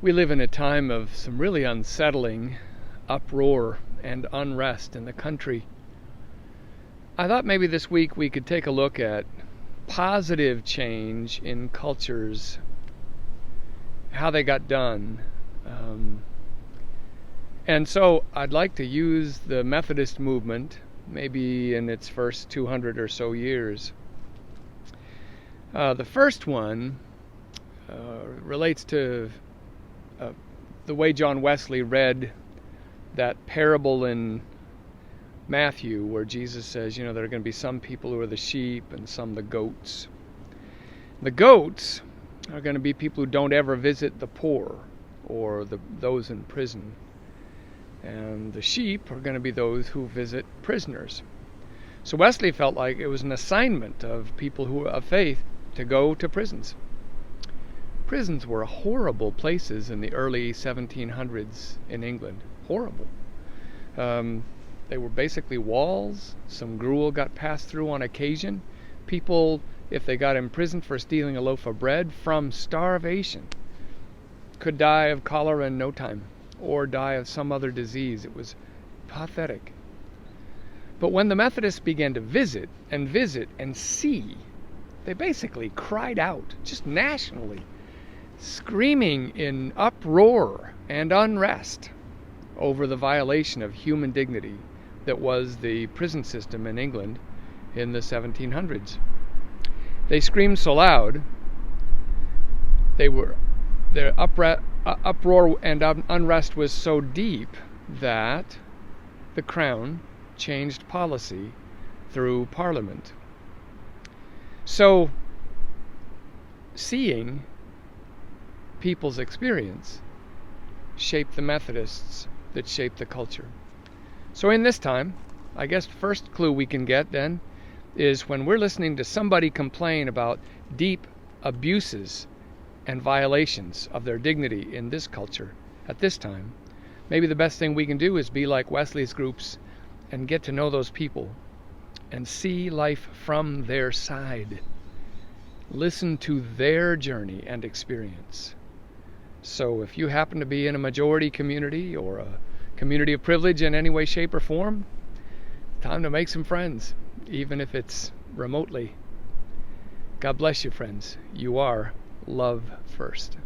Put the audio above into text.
We live in a time of some really unsettling uproar and unrest in the country. I thought maybe this week we could take a look at positive change in cultures, how they got done. And so I'd like to use the Methodist movement, maybe in its first 200 or so years. The first one relates to the way John Wesley read that parable in Matthew where Jesus says, there are going to be some people who are the sheep and some the goats. The goats are going to be people who don't ever visit the poor or those in prison. And the sheep are going to be those who visit prisoners. So Wesley felt like it was an assignment of people who were of faith to go to prisons. Prisons were horrible places in the early 1700s in England. Horrible. They were basically walls. Some gruel got passed through on occasion. People, if they got imprisoned for stealing a loaf of bread from starvation, could die of cholera in no time or die of some other disease. It was pathetic. But when the Methodists began to visit and see, they basically cried out, just nationally, screaming in uproar and unrest over the violation of human dignity that was the prison system in England in the 1700s. They screamed so loud, their uproar and unrest was so deep that the Crown changed policy through Parliament. So, seeing people's experience shaped the Methodists that shaped the culture. So in this time, I guess the first clue we can get then is when we're listening to somebody complain about deep abuses and violations of their dignity in this culture at this time, maybe the best thing we can do is be like Wesley's groups and get to know those people and see life from their side. Listen to their journey and experience. So if you happen to be in a majority community or a community of privilege in any way, shape, or form, time to make some friends, even if it's remotely. God bless you, friends. You are love first.